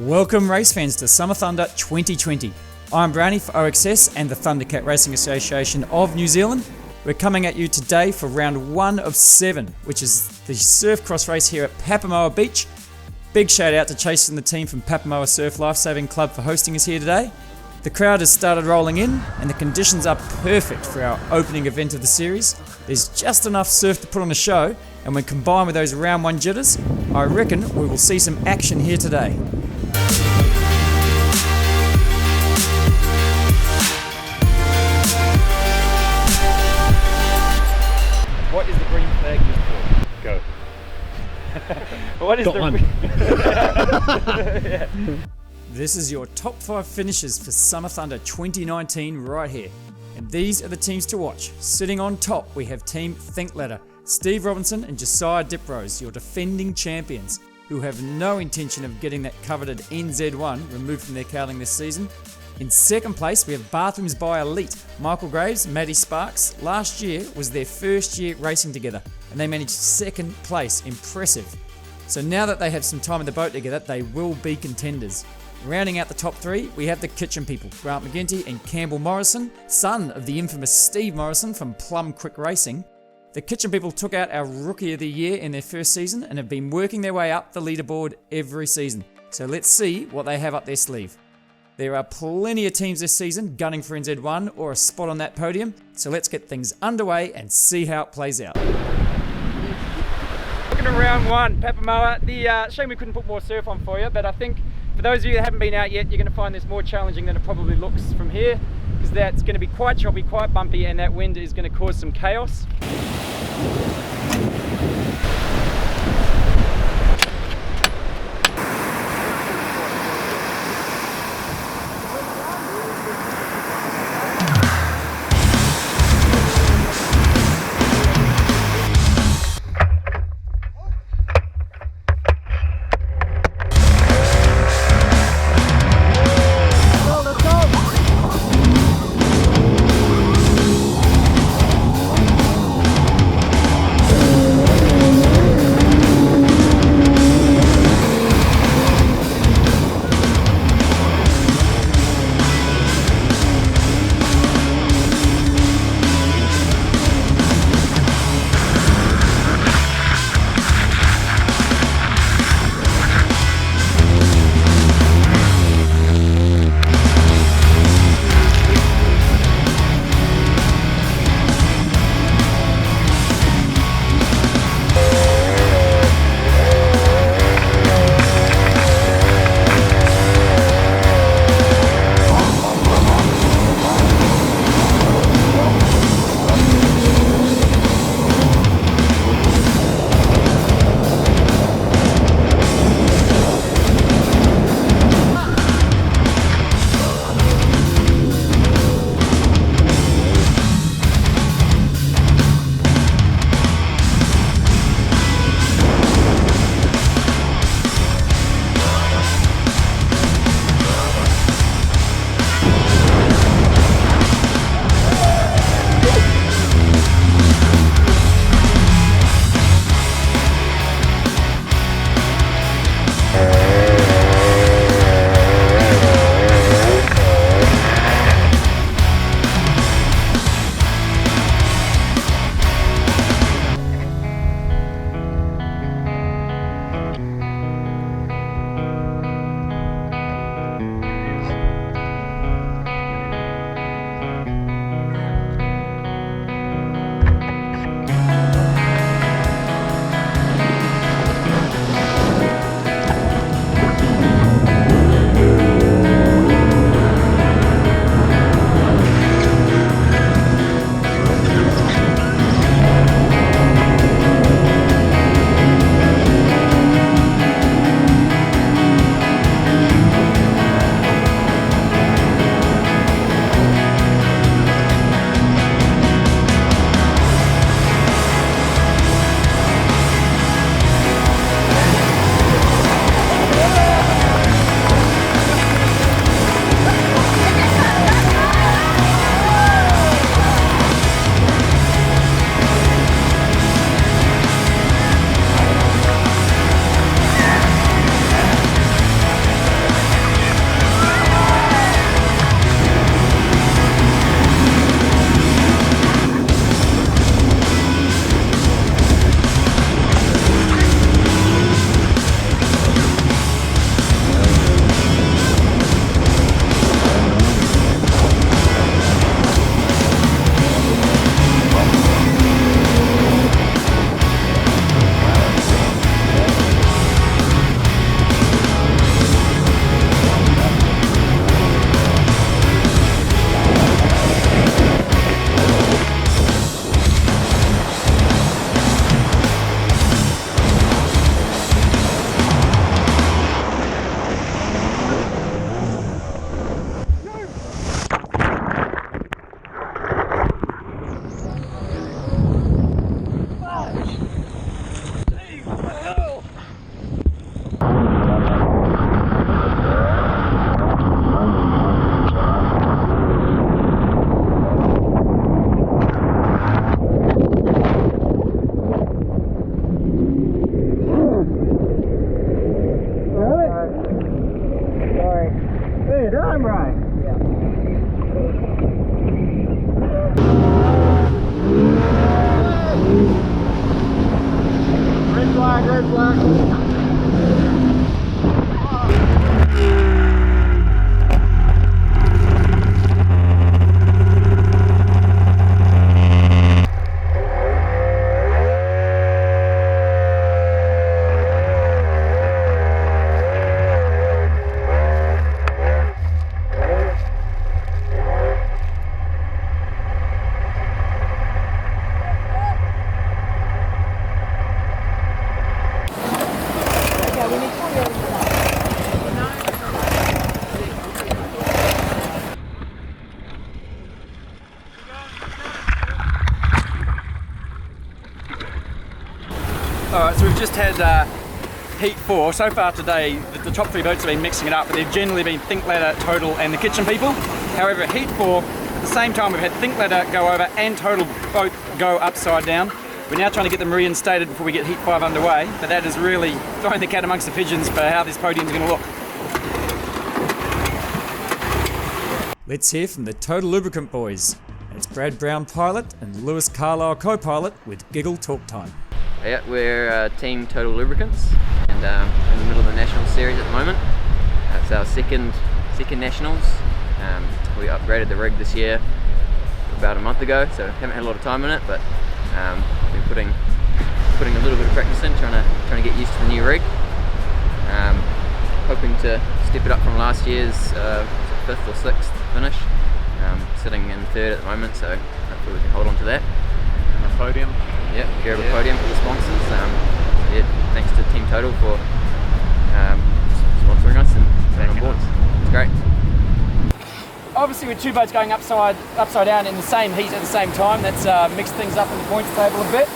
Welcome race fans to Summer Thunder 2020. I'm Brownie for OXS and the Thundercat Racing Association of New Zealand. We're coming at you today for round 1 of 7, which is the surf cross race here at Papamoa Beach. Big shout out to Chase and the team from Papamoa Surf Lifesaving Club for hosting us here today. The crowd has started rolling in and the conditions are perfect for our opening event of the series. There's just enough surf to put on a show, and when combined with those round 1 jitters, I reckon we will see some action here today. What is the green flag used for? Go. What is Got the one. Yeah. This is your top 5 finishes for Summer Thunder 2019 right here. And these are the teams to watch. Sitting on top, we have Team Think Ladder, Steve Robinson and Josiah Diprose, your defending champions, who have no intention of getting that coveted NZ1 removed from their cowling this season. In second place, we have Bathrooms by Elite, Michael Graves, Maddie Sparks. Last year was their first year racing together, and they managed second place. Impressive. So now that they have some time in the boat together, they will be contenders. Rounding out the top 3, we have the Kitchen People, Grant McGinty and Campbell Morrison, son of the infamous Steve Morrison from Plum Quick Racing. The Kitchen People took out our Rookie of the Year in their first season and have been working their way up the leaderboard every season. So let's see what they have up their sleeve. There are plenty of teams this season gunning for NZ1 or a spot on that podium, so let's get things underway and see how it plays out. Looking at round 1, Papamoa. Shame we couldn't put more surf on for you, but I think for those of you that haven't been out yet, you're going to find this more challenging than it probably looks from here, because that's going to be quite choppy, quite bumpy, and that wind is going to cause some chaos. red flag. Alright, so we've just had heat 4. So far today, the top 3 boats have been mixing it up, but they've generally been Think Ladder, Total and the Kitchen People. However, at heat 4, at the same time we've had Think Ladder go over and Total both go upside down. We're now trying to get them reinstated before we get heat 5 underway, but that is really throwing the cat amongst the pigeons for how this podium's going to look. Let's hear from the Total Lubricant boys. It's Brad Brown pilot and Lewis Carlisle co-pilot with Giggle Talk Time. Yeah, we're Team Total Lubricants and in the middle of the National Series at the moment. It's our second Nationals. We upgraded the rig this year about a month ago, so haven't had a lot of time in it, but been putting a little bit of practice in, trying to get used to the new rig. Hoping to step it up from last year's 5th or 6th finish. Sitting in 3rd at the moment, so hopefully we can hold on to that. And a podium. Yeah, grab a podium for the sponsors. Yeah, thanks to Team Total for sponsoring us and being on board. It's great. Obviously with 2 boats going upside down in the same heat at the same time, that's mixed things up in the points table a bit.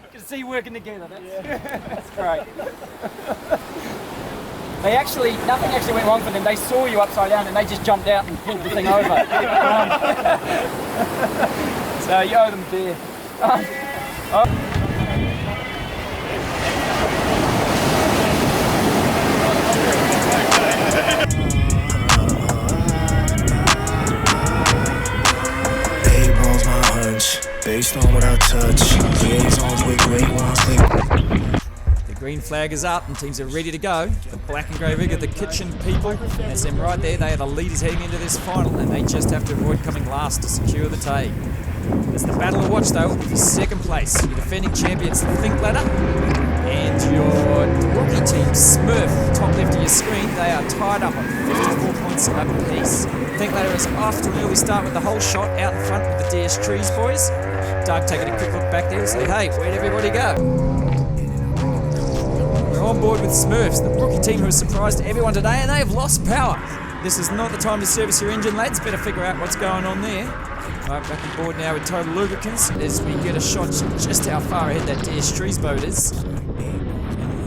You can see you working together, that's great. Nothing actually went wrong for them. They saw you upside down and they just jumped out and pulled the thing over. So you owe them a beer. Baseball's my hunch, based on what I touch. Liaisons with great ones. The green flag is up and teams are ready to go. The black and grey rig are the Kitchen People. That's them right there. They are the leaders heading into this final and they just have to avoid coming last to secure the tag. It's the battle to watch though for 2nd place. Your defending champions, the Think Ladder, and your rookie team, Smurf, top left of your screen. They are tied up on 54 points apiece. Think Ladder is off to an early start with the whole shot out in front with the DS Trees boys. Doug taking a quick look back there and say, hey, where'd everybody go? On board with Smurfs, the rookie team who has surprised everyone today, and they have lost power. This is not the time to service your engine, lads. Better figure out what's going on there. Right, back on board now with Total Lubricants as we get a shot just how far ahead that DS Trees boat is.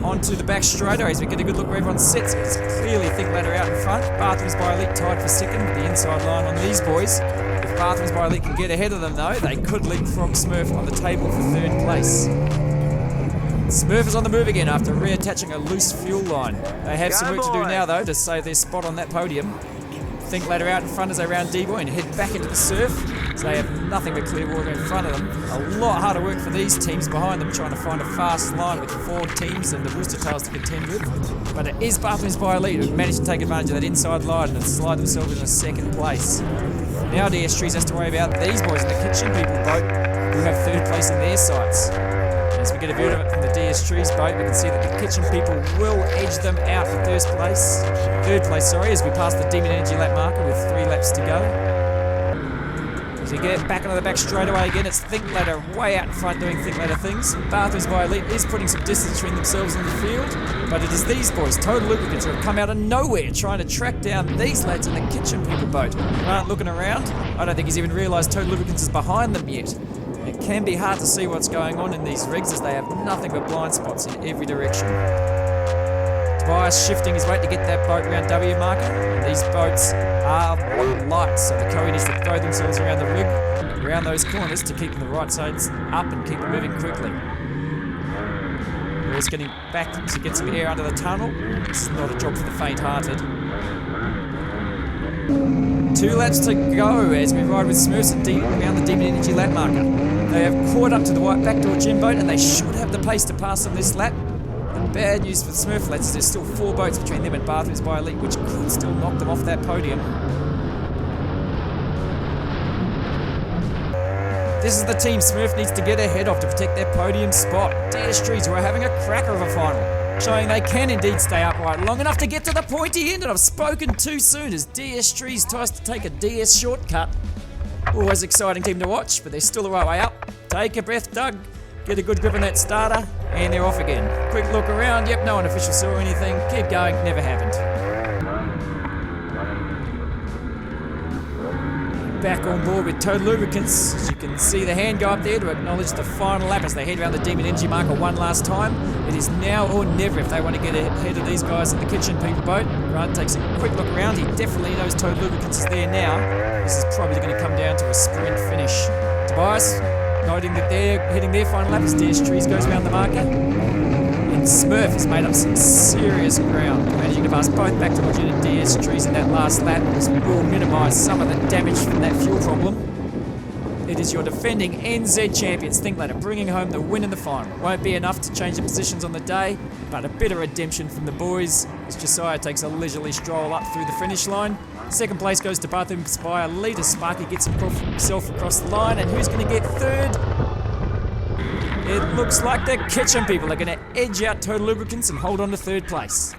Onto the back straighter as we get a good look where everyone sits. It's clearly Think Ladder out in front. Bathrooms by Elite tied for 2nd with the inside line on these boys. If Bathrooms by Elite can get ahead of them though, they could leapfrog Smurf on the table for 3rd place. Smurf is on the move again after reattaching a loose fuel line. They have some work to do now though to save their spot on that podium. Think Ladder out in front as they round D-Boy and head back into the surf. So they have nothing but clear water in front of them. A lot harder work for these teams behind them trying to find a fast line with 4 teams and the Rooster Tails to contend with. But it is Bathrooms by Elite who managed to take advantage of that inside line and slide themselves into 2nd place. Now DS Trees has to worry about these boys in the Kitchen People boat who have 3rd place in their sights. As we get a view of it from the DS Trees boat, we can see that the Kitchen People will edge them out for 3rd place, as we pass the Demon Energy lap marker with 3 laps to go. As we get back onto the back straightaway again, it's Think Ladder way out in front doing Think Ladder things. Bathrooms by Elite is putting some distance between themselves and the field, but it is these boys, Total Lubricants, who have come out of nowhere trying to track down these lads in the Kitchen People boat. They aren't looking around. I don't think he's even realised Total Lubricants is behind them yet. It can be hard to see what's going on in these rigs as they have nothing but blind spots in every direction. Tobias shifting his weight to get that boat around W marker. And these boats are light, so the Cowie needs to throw themselves around the rig, around those corners to keep them the right sides up and keep them moving quickly. We're just getting back to get some air under the tunnel. This is not a job for the faint-hearted. 2 laps to go as we ride with Smurfs around the Demon Energy lap marker. They have caught up to the white backdoor gym boat and they should have the pace to pass on this lap. The bad news for the Smurf lads is there's still 4 boats between them and Bathrooms by Elite, which could still knock them off that podium. This is the team Smurf needs to get ahead of to protect their podium spot. DS Trees, who are having a cracker of a final, showing they can indeed stay upright long enough to get to the pointy end, and I've spoken too soon as DS Trees tries to take a DS shortcut. Always exciting team to watch, but they're still the right way up. Take a breath, Doug. Get a good grip on that starter, and they're off again. Quick look around, yep, no one official saw anything. Keep going, never happened. Back on board with Total Lubricants. As you can see the hand go up there to acknowledge the final lap as they head around the Demon Energy marker one last time. It is now or never if they want to get ahead of these guys in the Kitchen People boat. Grant takes a quick look around. He definitely knows Total Lubricants is there now. This is probably going to come down to a sprint finish. Tobias, noting that they're hitting their final lap as DS Trees goes around the marker. And Smurf has made up some serious ground, managing to pass both back to Legit and DS Trees in that last lap. This will minimise some of the damage from that fuel problem. It is your defending NZ champions, Thinkladder, bringing home the win in the final. Won't be enough to change the positions on the day, but a bit of redemption from the boys as Josiah takes a leisurely stroll up through the finish line. Second place goes to Bathrooms by Elite as Sparky gets himself across the line, and who's going to get third? It looks like the Kitchen People are going to edge out Total Lubricants and hold on to third place.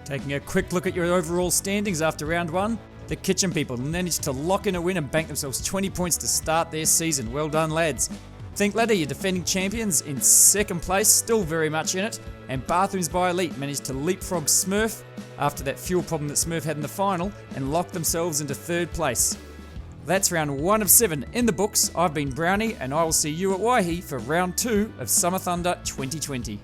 Taking a quick look at your overall standings after round 1, the Kitchen People managed to lock in a win and bank themselves 20 points to start their season. Well done, lads. Thinkladder, your defending champions, in second place, still very much in it, and Bathrooms by Elite managed to leapfrog Smurf after that fuel problem that Smurf had in the final and lock themselves into third place. That's round 1 of 7 in the books. I've been Brownie, and I will see you at Waihi for round 2 of Summer Thunder 2020.